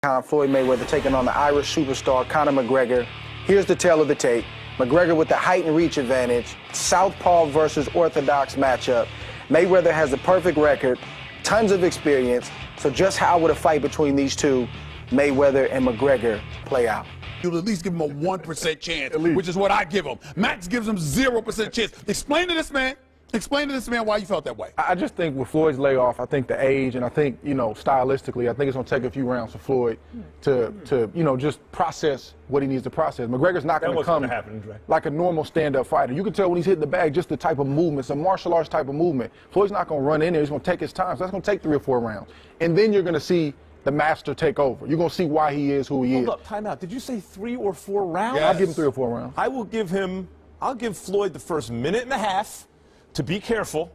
Floyd Mayweather taking on the Irish superstar Conor McGregor. Here's the tale of the tape. McGregor with the height and reach advantage. Southpaw versus orthodox matchup. Mayweather has the perfect record, tons of experience. So just how would a fight between these two, Mayweather and McGregor, play out? You'll at least give him a 1% chance, which is what I give him. Max gives him 0% chance. Explain to this man why you felt that way. I just think with Floyd's layoff, I think the age, and I think, you know, stylistically, I think it's going to take a few rounds for Floyd to you know, just process what he needs to process. McGregor's not going to come like a normal stand-up fighter. You can tell when he's hitting the bag, just the type of movement, some martial arts type of movement. Floyd's not going to run in there. He's going to take his time. So that's going to take 3 or 4 rounds. And then you're going to see the master take over. You're going to see why he is who he is. Hold up, time out. Did you say 3 or 4 rounds? Yeah, I'll give him 3 or 4 rounds. I'll give Floyd the first minute and a half to be careful.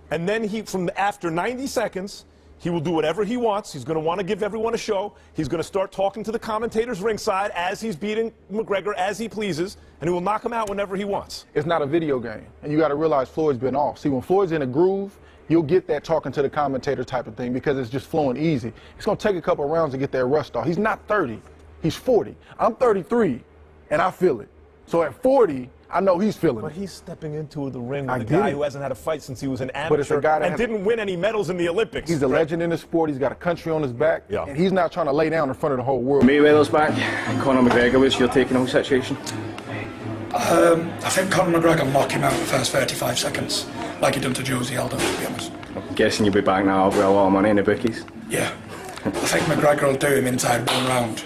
And then after 90 seconds, he will do whatever he wants. He's going to want to give everyone a show. He's going to start talking to the commentators ringside as he's beating McGregor as he pleases, and he will knock him out whenever he wants. It's not a video game. And you got to realize Floyd's been off. See, when Floyd's in a groove, you'll get that talking to the commentator type of thing because it's just flowing easy. It's going to take a couple of rounds to get that rust off. He's not 30. He's 40. I'm 33, and I feel it. So at 40, I know he's feeling it. But he's stepping into the ring with a guy who hasn't had a fight since he was an amateur but it's a guy that didn't win any medals in the Olympics. He's a legend in the sport. He's got a country on his back, and he's not trying to lay down in front of the whole world. Mayweather's back. Conor McGregor, what's your take on the whole situation? I think Conor McGregor will knock him out in the first 35 seconds, like he done to Josie Aldo, to be honest. I'm guessing you'll be back now with a lot of money in the bookies. Yeah. I think McGregor will do him inside 1 round.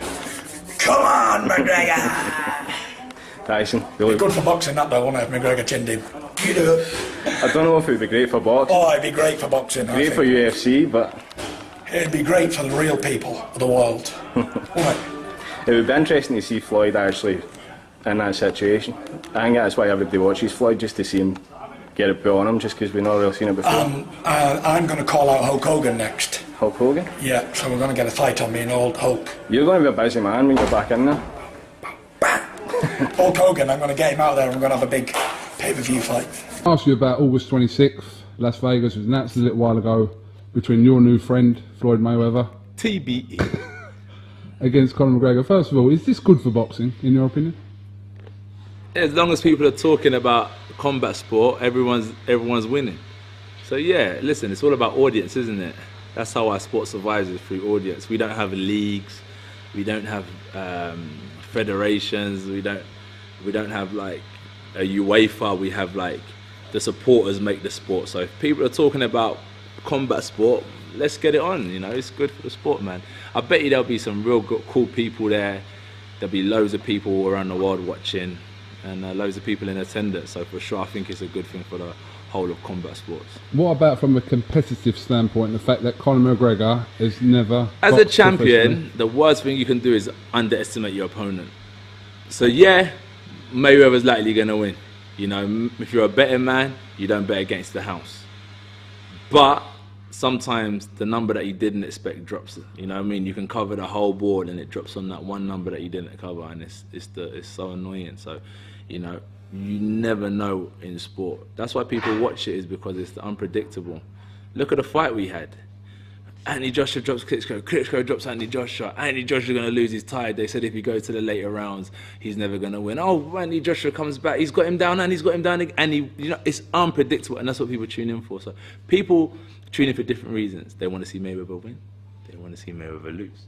Come on, McGregor! Tyson. Good for boxing, that though, won't it, if McGregor chinned him? You do. I don't know if it would be great for boxing. Oh, it'd be great for boxing. Great for UFC, but... It'd be great for the real people of the world. It would be interesting to see Floyd actually in that situation. I think that's why everybody watches Floyd, just to see him get a bit on him, just because we've not really seen it before. I'm going to call out Hulk Hogan next. Hulk Hogan? Yeah, so we're going to get a fight on me and old Hulk. You're going to be a busy man when you're back in there. Hulk Hogan, I'm going to get him out there and we're going to have a big pay-per-view fight. I asked you about August 26th, Las Vegas. It was announced a little while ago between your new friend, Floyd Mayweather. TBE. Against Conor McGregor. First of all, is this good for boxing, in your opinion? As long as people are talking about combat sport, everyone's winning. So yeah, listen, it's all about audience, isn't it? That's how our sport survives, is through audience. We don't have leagues, we don't have federations, we don't have like a UEFA. We have like the supporters make the sport. So if people are talking about combat sport, let's get it on. You know, it's good for the sport, man. I bet you there'll be some real good, cool people there. There'll be loads of people around the world watching, and loads of people in attendance. So for sure, I think it's a good thing for the whole of combat sports. What about from a competitive standpoint, the fact that Conor McGregor has never... As a champion, the worst thing you can do is underestimate your opponent. So yeah, Mayweather's likely going to win. You know, if you're a betting man, you don't bet against the house. But sometimes the number that you didn't expect drops. You know what I mean? You can cover the whole board and it drops on that one number that you didn't cover, and it's so annoying. So, you know, you never know in sport. That's why people watch it, is because it's unpredictable. Look at the fight we had. Anthony Joshua drops Klitschko, Klitschko drops Anthony Joshua. Anthony Joshua's going to lose his tie. They said if he goes to the later rounds, he's never going to win. Oh, Anthony Joshua comes back, he's got him down and he's got him down again. And you know, it's unpredictable, and that's what people tune in for. So people tune in for different reasons. They want to see Mayweather win. They want to see Mayweather lose.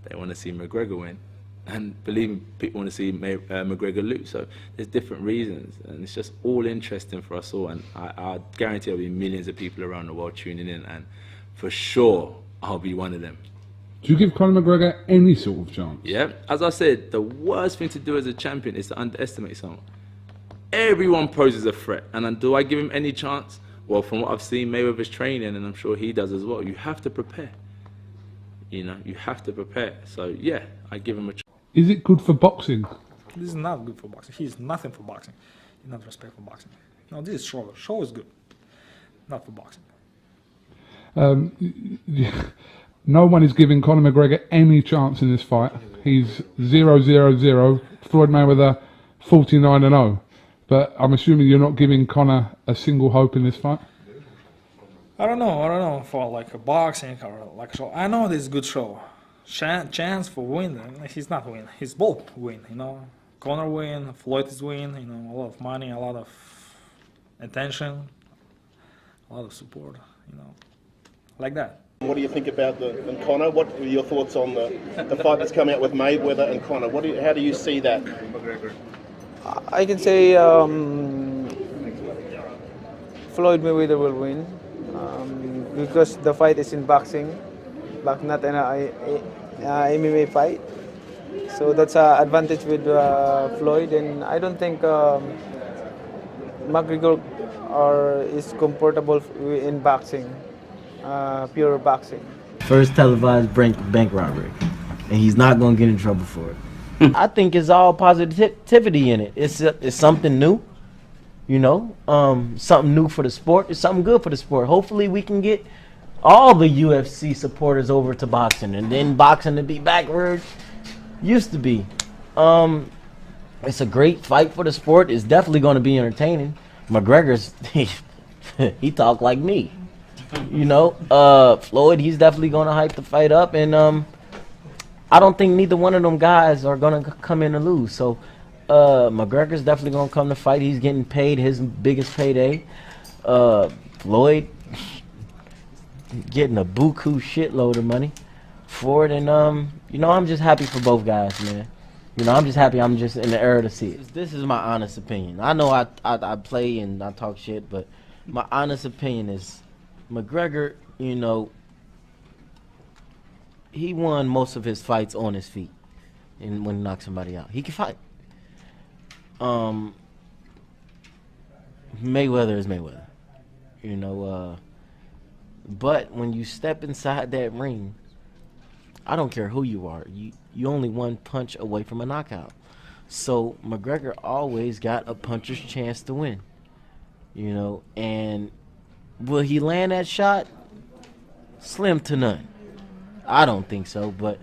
They want to see McGregor win. And believe me, people want to see McGregor lose. So there's different reasons, and it's just all interesting for us all. And I guarantee there'll be millions of people around the world tuning in, and for sure, I'll be one of them. Do you give Conor McGregor any sort of chance? Yeah, as I said, the worst thing to do as a champion is to underestimate someone. Everyone poses a threat, and do I give him any chance? Well, from what I've seen Mayweather's training, and I'm sure he does as well, you have to prepare. You know, you have to prepare. So yeah, I give him a chance. Is it good for boxing? This is not good for boxing. He's nothing for boxing. He's not respect for boxing. No, this is show. Show is good, not for boxing. No one is giving Conor McGregor any chance in this fight. He's 0-0-0. Floyd Mayweather 49-0. But I'm assuming you're not giving Conor a single hope in this fight. I don't know for like a boxing or like a show. I know this is good show. chance for win. He's not win. He's both win. You know, Conor win, Floyd is win. You know, a lot of money, a lot of attention, a lot of support. You know, like that. What do you think about and Conor? What are your thoughts on the fight that's coming out with Mayweather and Conor? How do you see that? I can say Floyd Mayweather will win because the fight is in boxing, but not an MMA fight. So that's an advantage with Floyd, and I don't think McGregor is comfortable in boxing, pure boxing. First televised bank robbery, and he's not going to get in trouble for it. I think it's all positivity in it. It's something new, you know, something new for the sport. It's something good for the sport. Hopefully we can get all the UFC supporters over to boxing, and then boxing to be back where it used to be. It's a great fight for the sport. It's definitely going to be entertaining. McGregor's, he talk like me, you know. Floyd, he's definitely going to hype the fight up, and I don't think neither one of them guys are going to come in and lose. So McGregor's definitely going to come to fight. He's getting paid his biggest payday. Floyd getting a buku shitload of money for it. And, you know, I'm just happy for both guys, man. You know, I'm just happy I'm just in the era to see it. This is my honest opinion. I know I play and I talk shit, but my honest opinion is McGregor, you know, he won most of his fights on his feet, and when he knocked somebody out, he can fight. Mayweather is Mayweather, you know. But when you step inside that ring, I don't care who you are. You only one punch away from a knockout. So McGregor always got a puncher's chance to win, you know. And will he land that shot? Slim to none. I don't think so, but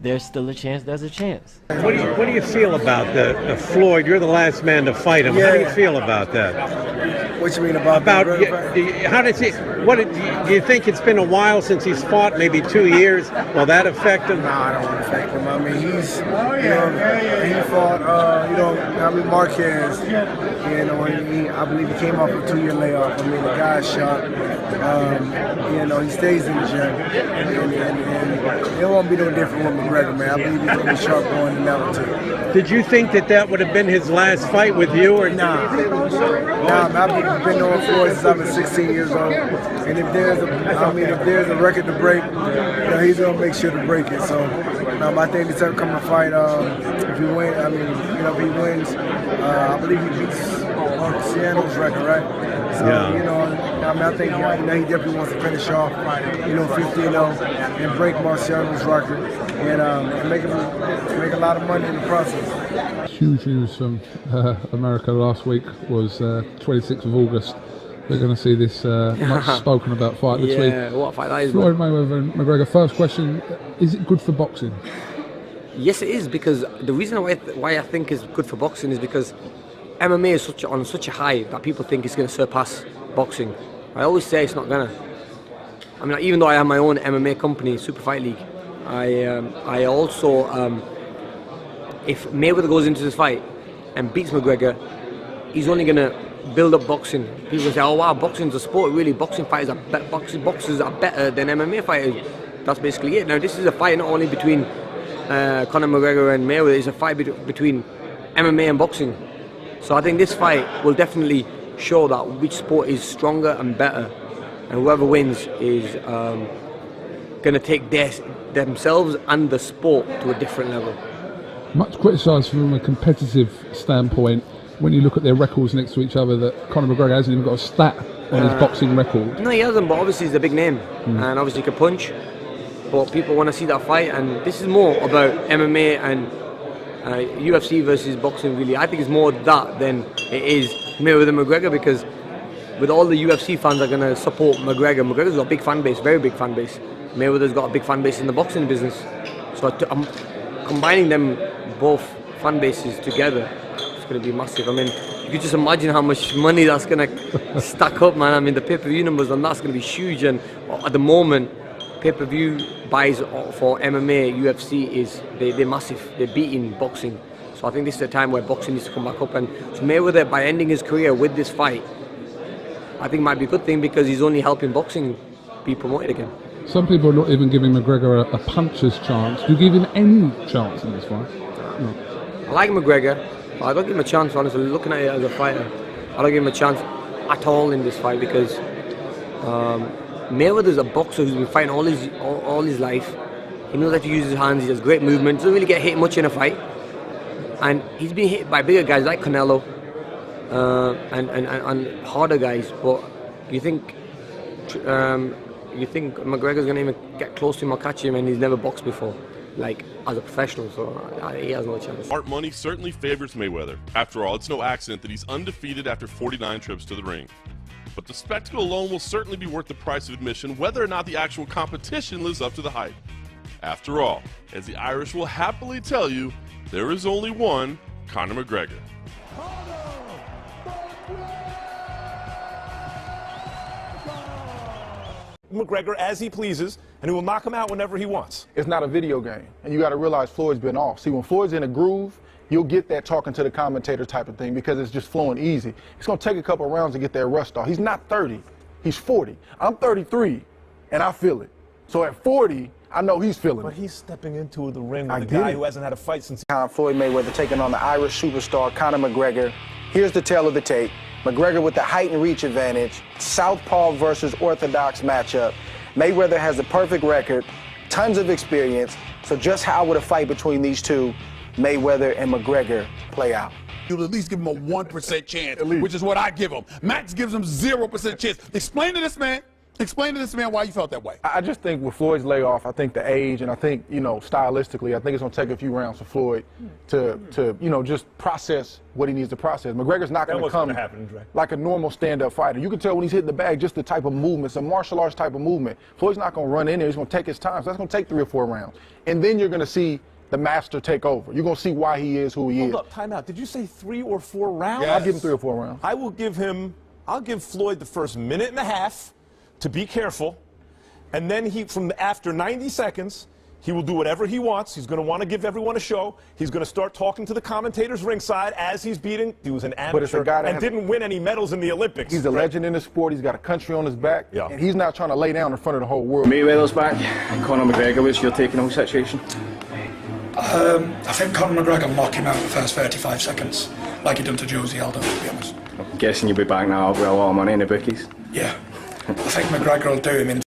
there's still a chance. There's a chance. What do you feel about the Floyd? You're the last man to fight him. Yeah. How do you feel about that? What you mean about how does he? What do you think? It's been a while since he's fought, maybe 2 years. Will that affect him? No, I don't want to affect him. I mean, he's he fought Amir Marquez. You know, I believe he came off a 2-year layoff. I mean, the guy's sharp. You know, he stays in the gym, and it won't be no different with McGregor, man. I believe he's gonna be sharp going to level 2. Did you think that would have been his last fight with you, or nah? I've been knowing Floyd since I've been 16 years old, and if there's a record to break, you know, he's gonna make sure to break it. So, I think this time coming to fight, if he wins, if he wins, I believe he beats Marciano's record, right? So, you know, I think he definitely wants to finish off, 15-0 and break Marciano's record and make a lot of money in the process. Huge news from America last week was 26th of August. We're going to see this much spoken about fight between what a fight that is. Floyd Mayweather and McGregor. First question, is it good for boxing? Yes, it is, because the reason why I think it's good for boxing is because MMA is on such a high that people think it's going to surpass boxing. I always say it's not going to. I mean, even though I have my own MMA company, Super Fight League, I also, if Mayweather goes into this fight and beats McGregor, he's only going to build up boxing. People say, oh wow, boxing's a sport. Really, boxers are better than MMA fighters. That's basically it. Now, this is a fight not only between Conor McGregor and Mayweather, it's a fight between MMA and boxing. So I think this fight will definitely show that which sport is stronger and better, and whoever wins is going to take themselves and the sport to a different level. Much criticised from a competitive standpoint when you look at their records next to each other that Conor McGregor hasn't even got a stat on his boxing record. No, he hasn't, but obviously he's a big name, and obviously he can punch. But people want to see that fight, and this is more about MMA and UFC versus boxing, really. I think it's more that than it is Mayweather and McGregor, because with all the UFC fans are going to support McGregor. McGregor's got a big fan base, very big fan base. Mayweather's got a big fan base in the boxing business. So I'm combining them both fan bases together, it's going to be massive. I mean, you can just imagine how much money that's going to stack up, man. I mean, the pay-per-view numbers on that's going to be huge, and at the moment, pay-per-view buys for MMA, UFC they're massive. They're beating boxing. So I think this is a time where boxing needs to come back up. And so Mayweather, by ending his career with this fight, I think might be a good thing because he's only helping boxing be promoted again. Some people are not even giving McGregor a puncher's chance. Do you give him any chance in this fight? No. I like McGregor, but I don't give him a chance, honestly. Looking at it as a fighter, I don't give him a chance at all in this fight because Mayweather's a boxer who's been fighting all his life. He knows how to use his hands, he has great movement, doesn't really get hit much in a fight. And he's been hit by bigger guys like Canelo and harder guys, but you think McGregor's going to even get close to him or catch him, and he's never boxed before, like as a professional, so he has no chance. Smart money certainly favors Mayweather. After all, it's no accident that he's undefeated after 49 trips to the ring. But the spectacle alone will certainly be worth the price of admission, whether or not the actual competition lives up to the hype. After all, as the Irish will happily tell you, there is only one Conor McGregor. McGregor as he pleases, and he will knock him out whenever he wants. It's not a video game, and you got to realize Floyd's been off. See, when Floyd's in a groove, you'll get that talking to the commentator type of thing because it's just flowing easy. It's going to take a couple of rounds to get that rust off. He's not 30, he's 40. I'm 33, and I feel it. So at 40, I know he's feeling it. But he's stepping into the ring with a guy who hasn't had a fight since... Floyd Mayweather taking on the Irish superstar Conor McGregor. Here's the tale of the tape. McGregor with the height and reach advantage. Southpaw versus orthodox matchup. Mayweather has the perfect record, tons of experience. So just how would a fight between these two, Mayweather and McGregor, play out? You'll at least give him a 1% chance, which is what I give him. Max gives him 0% chance. Explain to this man why you felt that way. I just think with Floyd's layoff, I think the age, and I think, stylistically, I think it's going to take a few rounds for Floyd to just process what he needs to process. McGregor's not going to come like a normal stand-up fighter. You can tell when he's hitting the bag, just the type of movement, some martial arts type of movement. Floyd's not going to run in there. He's going to take his time. So that's going to take 3 or 4 rounds. And then you're going to see the master take over. You're going to see why he is who he is. Hold up, time out. Did you say 3 or 4 rounds? Yes. I'll give him 3 or 4 rounds. I'll give Floyd the first minute and a half to be careful, and then after 90 seconds, he will do whatever he wants. He's going to want to give everyone a show. He's going to start talking to the commentators ringside as he's beating. He was an amateur and didn't win any medals in the Olympics. He's a legend in the sport. He's got a country on his back, and he's not trying to lay down in front of the whole world. Mayweather's back. Conor McGregor, what's your take on the whole situation? I think Conor McGregor will knock him out in the first 35 seconds, like he done to Josie Aldo, to be honest. I'm guessing you'll be back now with a lot of money in the bookies. Yeah. I think McGregor will do him in